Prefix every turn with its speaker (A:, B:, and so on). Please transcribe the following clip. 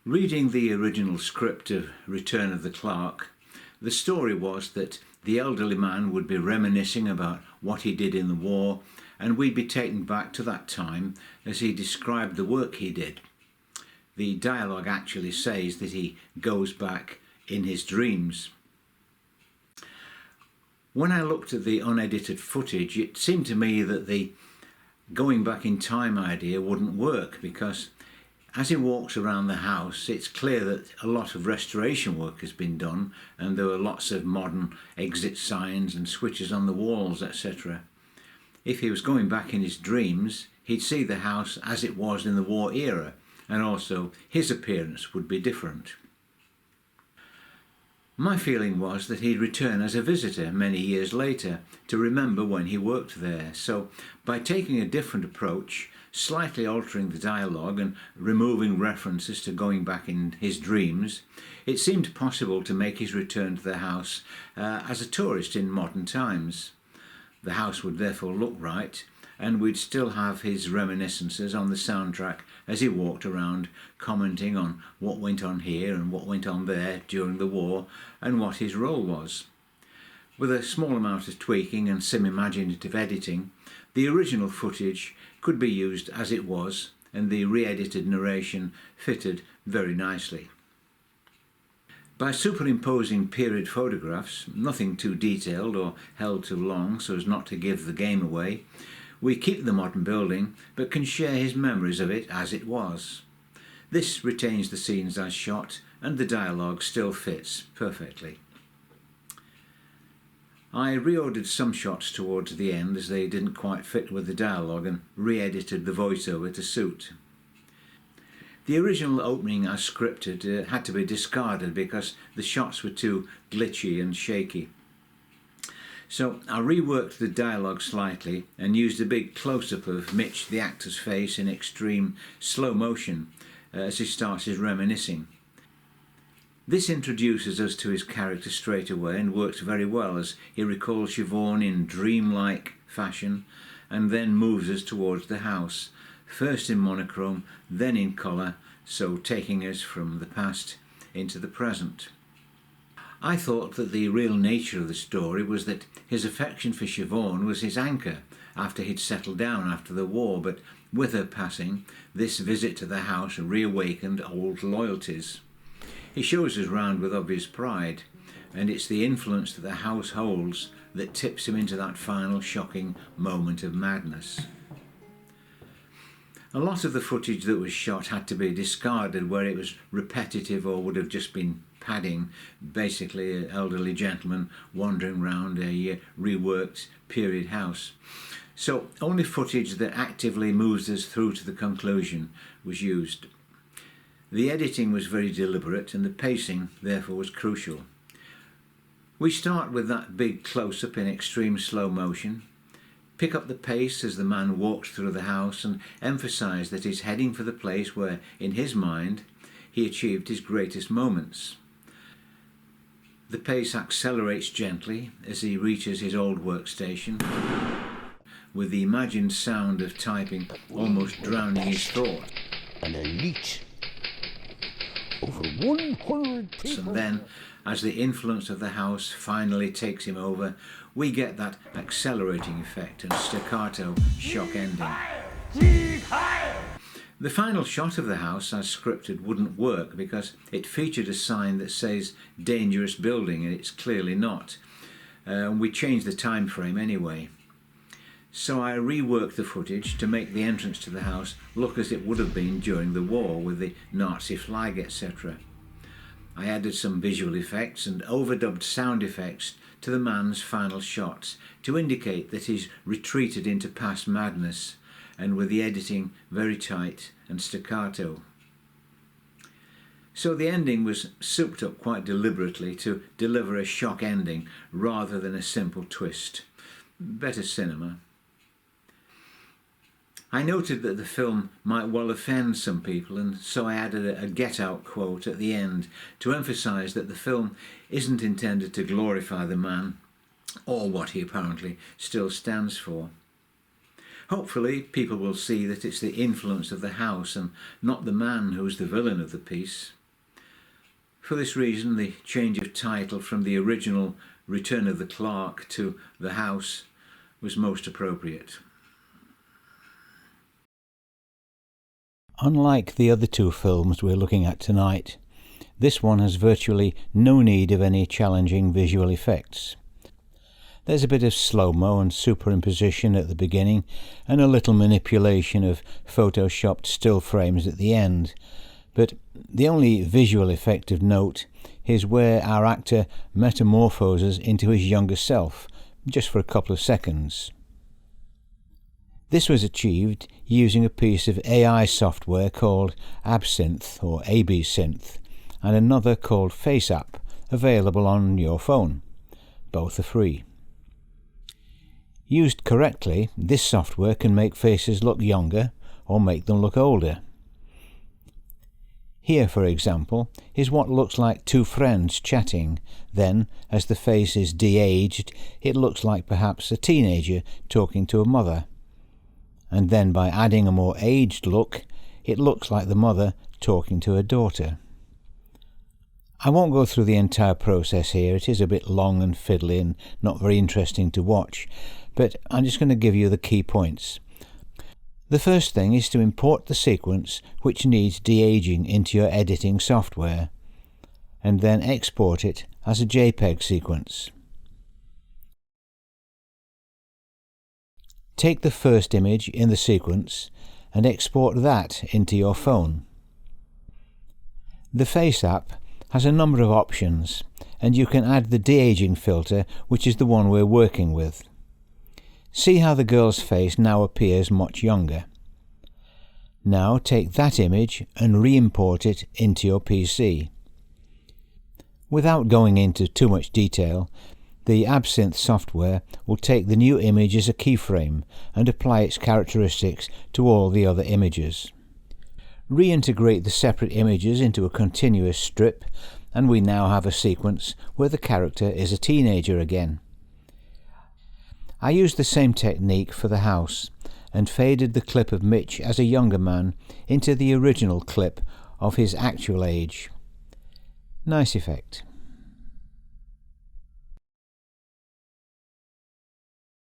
A: Reading the original script of Return of the Clerk, the story was that the elderly man would be reminiscing about what he did in the war, and we'd be taken back to that time as he described the work he did. The dialogue actually says that he goes back in his dreams. When I looked at the unedited footage, it seemed to me that the going back in time idea wouldn't work, because as he walks around the house, it's clear that a lot of restoration work has been done, and there were lots of modern exit signs and switches on the walls, etc. If he was going back in his dreams, he'd see the house as it was in the war era, and also his appearance would be different. My feeling was that he'd return as a visitor many years later to remember when he worked there, so by taking a different approach, slightly altering the dialogue and removing references to going back in his dreams, it seemed possible to make his return to the house as a tourist in modern times. The house would therefore look right, and we'd still have his reminiscences on the soundtrack as he walked around, commenting on what went on here and what went on there during the war and what his role was. With a small amount of tweaking and some imaginative editing, the original footage could be used as it was, and the re-edited narration fitted very nicely. By superimposing period photographs, nothing too detailed or held too long so as not to give the game away, we keep the modern building but can share his memories of it as it was. This retains the scenes as shot, and the dialogue still fits perfectly. I reordered some shots towards the end as they didn't quite fit with the dialogue, and re-edited the voiceover to suit. The original opening as scripted had to be discarded because the shots were too glitchy and shaky. So I reworked the dialogue slightly and used a big close-up of Mitch the actor's face in extreme slow motion as he starts his reminiscing. This introduces us to his character straight away and works very well as he recalls Siobhan in dreamlike fashion, and then moves us towards the house, first in monochrome, then in colour, so taking us from the past into the present. I thought that the real nature of the story was that his affection for Siobhan was his anchor after he'd settled down after the war, but with her passing, this visit to the house reawakened old loyalties. He shows us round with obvious pride, and it's the influence that the house holds that tips him into that final shocking moment of madness. A lot of the footage that was shot had to be discarded where it was repetitive or would have just been padding, basically an elderly gentleman wandering around a reworked period house. So only footage that actively moves us through to the conclusion was used. The editing was very deliberate, and the pacing therefore was crucial. We start with that big close-up in extreme slow motion, pick up the pace as the man walks through the house, and emphasise that he's heading for the place where, in his mind, he achieved his greatest moments. The pace accelerates gently as he reaches his old workstation, with the imagined sound of typing almost drowning his thoughts.
B: An elite. Over 100 people.
A: And then, as the influence of the house finally takes him over, we get that accelerating effect and staccato shock ending. The final shot of the house as scripted wouldn't work because it featured a sign that says dangerous building, and it's clearly not. We changed the time frame anyway. So I reworked the footage to make the entrance to the house look as it would have been during the war with the Nazi flag, etc. I added some visual effects and overdubbed sound effects to the man's final shots to indicate that he's retreated into past madness, and with the editing very tight and staccato. So the ending was souped up quite deliberately to deliver a shock ending rather than a simple twist. Better cinema. I noted that the film might well offend some people, and so I added a Get Out quote at the end to emphasise that the film isn't intended to glorify the man or what he apparently still stands for. Hopefully people will see that it's the influence of the house and not the man who's the villain of the piece. For this reason, the change of title from the original Return of the Clerk to The House was most appropriate.
C: Unlike the other two films we're looking at tonight, this one has virtually no need of any challenging visual effects. There's a bit of slow-mo and superimposition at the beginning and a little manipulation of photoshopped still frames at the end, but the only visual effect of note is where our actor metamorphoses into his younger self, just for a couple of seconds. This was achieved using a piece of AI software called Absynth or ABSynth and another called FaceApp, available on your phone. Both are free. Used correctly, this software can make faces look younger or make them look older. Here, for example, is what looks like two friends chatting. Then, as the face is de-aged, it looks like perhaps a teenager talking to a mother. And then by adding a more aged look, it looks like the mother talking to her daughter. I won't go through the entire process here, it is a bit long and fiddly and not very interesting to watch, but I'm just going to give you the key points. The first thing is to import the sequence which needs de-aging into your editing software, and then export it as a JPEG sequence. Take the first image in the sequence and export that into your phone. The FaceApp has a number of options, and you can add the de-aging filter, which is the one we're working with. See how the girl's face now appears much younger. Now take that image and re-import it into your PC. Without going into too much detail, the Absynth software will take the new image as a keyframe and apply its characteristics to all the other images. Reintegrate the separate images into a continuous strip, and we now have a sequence where the character is a teenager again. I used the same technique for the house and faded the clip of Mitch as a younger man into the original clip of his actual age. Nice effect.